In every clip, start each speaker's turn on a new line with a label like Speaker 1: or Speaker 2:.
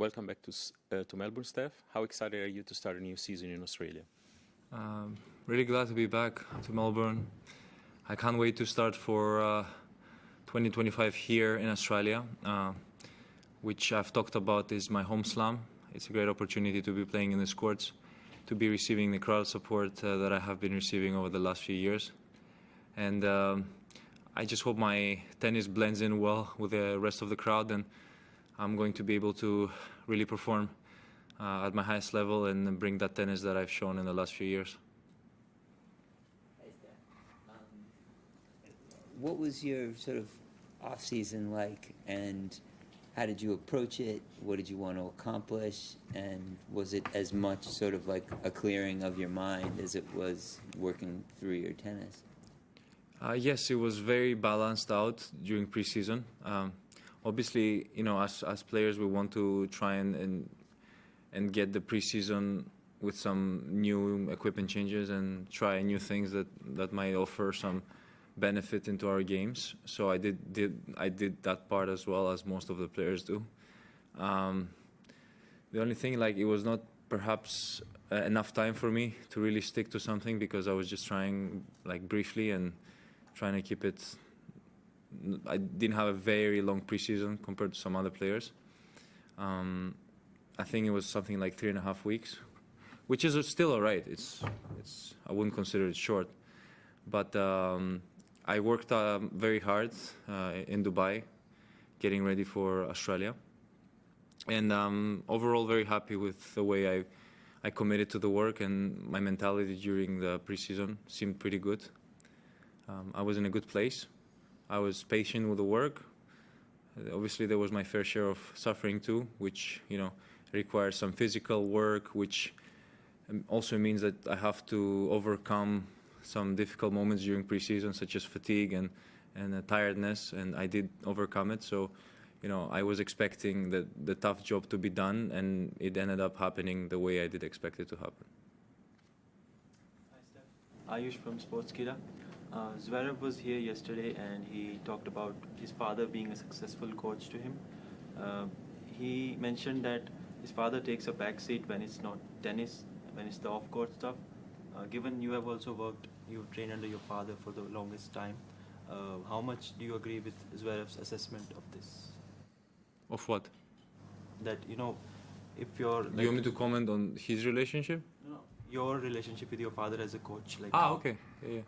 Speaker 1: welcome back to Melbourne, Steph. How excited are you to start a new season in Australia?
Speaker 2: Really glad to be back to Melbourne. I can't wait to start for 2025 here in Australia, which I've talked about is my home slam. It's a great opportunity to be playing in the courts, to be receiving the crowd support that I have been receiving over the last few years. And I just hope my tennis blends in well with the rest of the crowd, and I'm going to be able to really perform at my highest level and bring that tennis that I've shown in the last few years.
Speaker 3: What was your sort of off-season like, and how did you approach it? What did you want to accomplish? And was it as much sort of like a clearing of your mind as it was working through your tennis?
Speaker 2: Yes, it was very balanced out during preseason. Obviously, you know, as players, we want to try and get the preseason with some new equipment changes and try new things that might offer some benefit into our games. So I did that part as well, as most of the players do. The only thing, like, it was not perhaps enough time for me to really stick to something, because I was just trying, like, briefly and trying to keep it. I didn't have a very long preseason compared to some other players. I think it was something like 3.5 weeks, which is still all right. I wouldn't consider it short, but I worked very hard in Dubai, getting ready for Australia, and overall very happy with the way I committed to the work, and my mentality during the preseason seemed pretty good. I was in a good place. I was patient with the work. Obviously, there was my fair share of suffering too, which, you know, requires some physical work, which also means that I have to overcome some difficult moments during preseason, such as fatigue and tiredness, and I did overcome it. So, you know, I was expecting the tough job to be done, and it ended up happening the way I did expect it to happen.
Speaker 4: Hi, Steph. Ayush from Sportskeeda. Zverev was here yesterday, and he talked about his father being a successful coach to him. He mentioned that his father takes a backseat when it's not tennis, when it's the off-court stuff. Given you have also worked, you trained under your father for the longest time, how much do you agree with Zverev's assessment of this?
Speaker 2: Of what?
Speaker 4: That, you know, if you're...
Speaker 2: Do you want me to comment on his relationship?
Speaker 4: No, your relationship with your father as a coach. Like
Speaker 2: okay. Yeah.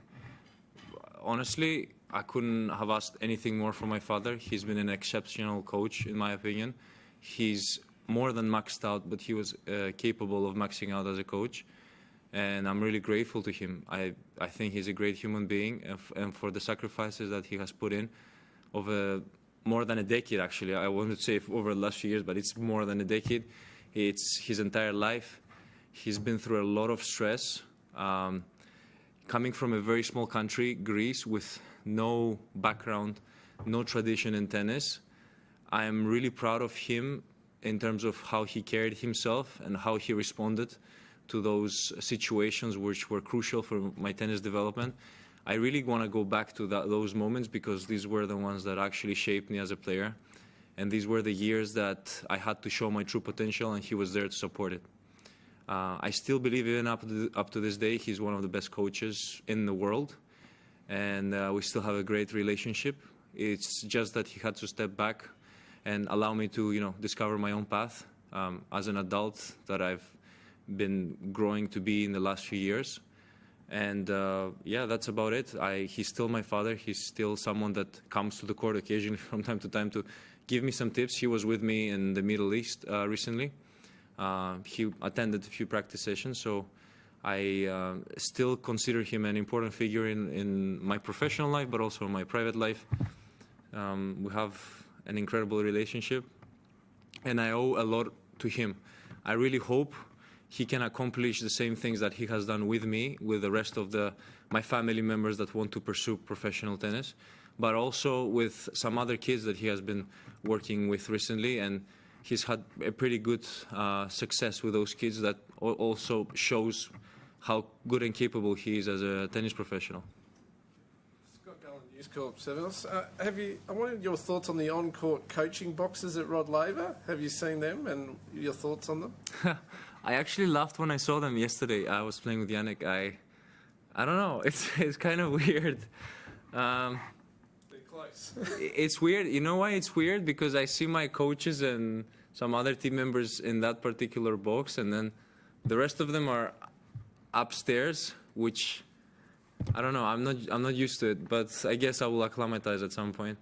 Speaker 2: Honestly, I couldn't have asked anything more from my father. He's been an exceptional coach, in my opinion. He's more than maxed out, but he was capable of maxing out as a coach. And I'm really grateful to him. I think he's a great human being, and for the sacrifices that he has put in over more than a decade, actually. I wanted to say over the last few years, but it's more than a decade. It's his entire life. He's been through a lot of stress. Coming from a very small country, Greece, with no background, no tradition in tennis, I am really proud of him in terms of how he carried himself and how he responded to those situations which were crucial for my tennis development. I really want to go back to those moments, because these were the ones that actually shaped me as a player. And these were the years that I had to show my true potential, and he was there to support it. I still believe, even up to this day, he's one of the best coaches in the world, and we still have a great relationship. It's just that he had to step back and allow me to, you know, discover my own path as an adult that I've been growing to be in the last few years. And yeah, that's about it. He's still my father. He's still someone that comes to the court occasionally from time to time to give me some tips. He was with me in the Middle East recently. He attended a few practice sessions, so I still consider him an important figure in my professional life, but also in my private life. We have an incredible relationship, and I owe a lot to him. I really hope he can accomplish the same things that he has done with me, with the rest of my family members that want to pursue professional tennis, but also with some other kids that he has been working with recently, and he's had a pretty good success with those kids that also shows how good and capable he is as a tennis professional.
Speaker 5: Scott Gallen, News Corp, Stefanos. I wanted your thoughts on the on-court coaching boxes at Rod Laver. Have you seen them and your thoughts on them?
Speaker 2: I actually laughed when I saw them yesterday. I was playing with Jannik. I don't know. It's kind of weird.
Speaker 5: They're close.
Speaker 2: It's weird. You know why it's weird? Because I see my coaches and some other team members in that particular box, and then the rest of them are upstairs, which I don't know. I'm not used to it, but I guess I will acclimatize at some point.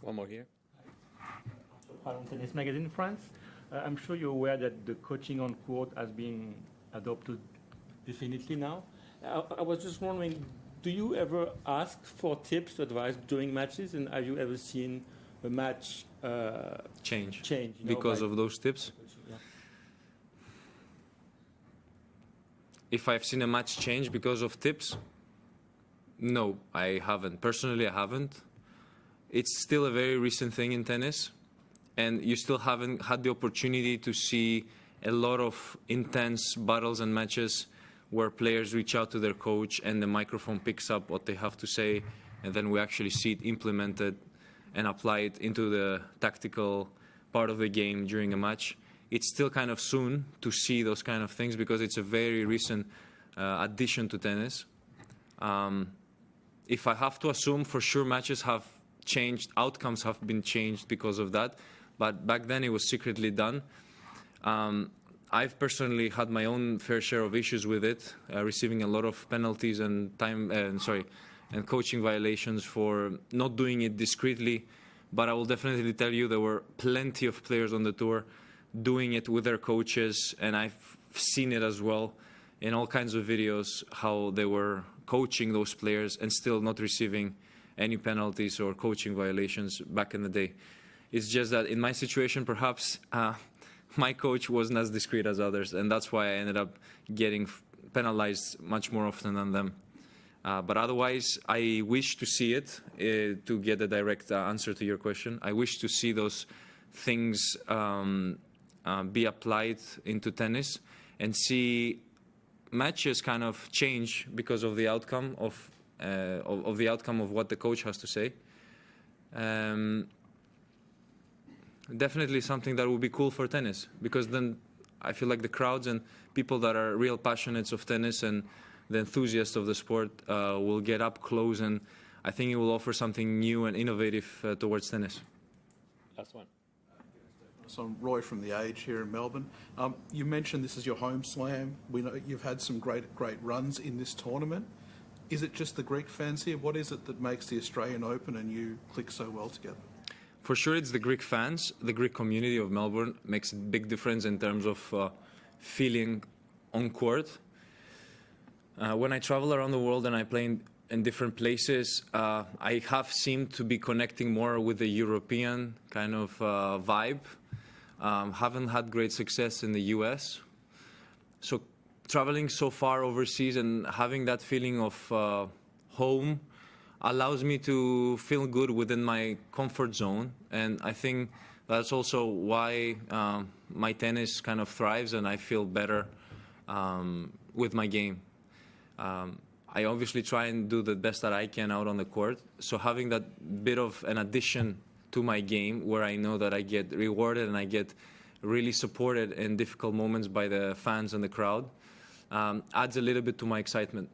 Speaker 1: One more here.
Speaker 6: From Tennis Magazine France. I'm sure you're aware that the coaching on court has been adopted definitely now. I was just wondering, do you ever ask for tips, advice during matches, and have you ever seen a match
Speaker 2: Change
Speaker 6: by
Speaker 2: because of those tips?
Speaker 6: Yeah.
Speaker 2: If I've seen a match change because of tips, no, I haven't. Personally, I haven't. It's still a very recent thing in tennis, and you still haven't had the opportunity to see a lot of intense battles and matches where players reach out to their coach and the microphone picks up what they have to say, and then we actually see it implemented and applied into the tactical part of the game during a match. It's still kind of soon to see those kind of things because it's a very recent addition to tennis. If I have to assume, for sure matches have changed, outcomes have been changed because of that, but back then it was secretly done. I've personally had my own fair share of issues with it, receiving a lot of penalties and and coaching violations for not doing it discreetly. But I will definitely tell you there were plenty of players on the tour doing it with their coaches, and I've seen it as well in all kinds of videos, how they were coaching those players and still not receiving any penalties or coaching violations back in the day. It's just that in my situation, perhaps my coach wasn't as discreet as others, and that's why I ended up getting penalized much more often than them. But otherwise, I wish to see it, to get a direct answer to your question. I wish to see those things be applied into tennis and see matches kind of change because of the outcome of what the coach has to say. Definitely something that would be cool for tennis, because then I feel like the crowds and people that are real passionates of tennis and the enthusiasts of the sport will get up close, and I think it will offer something new and innovative towards tennis.
Speaker 1: Last one.
Speaker 7: So I'm Roy from The Age here in Melbourne. You mentioned this is your home slam. We know you've had some great runs in this tournament. Is it just the Greek fans here? What is it that makes the Australian Open and you click so well together?
Speaker 2: For sure, it's the Greek fans. The Greek community of Melbourne makes a big difference in terms of feeling on court. When I travel around the world and I play in different places, I have seemed to be connecting more with the European kind of vibe. Haven't had great success in the US. So traveling so far overseas and having that feeling of home allows me to feel good within my comfort zone. And I think that's also why my tennis kind of thrives and I feel better with my game. I obviously try and do the best that I can out on the court. So having that bit of an addition to my game where I know that I get rewarded and I get really supported in difficult moments by the fans and the crowd adds a little bit to my excitement.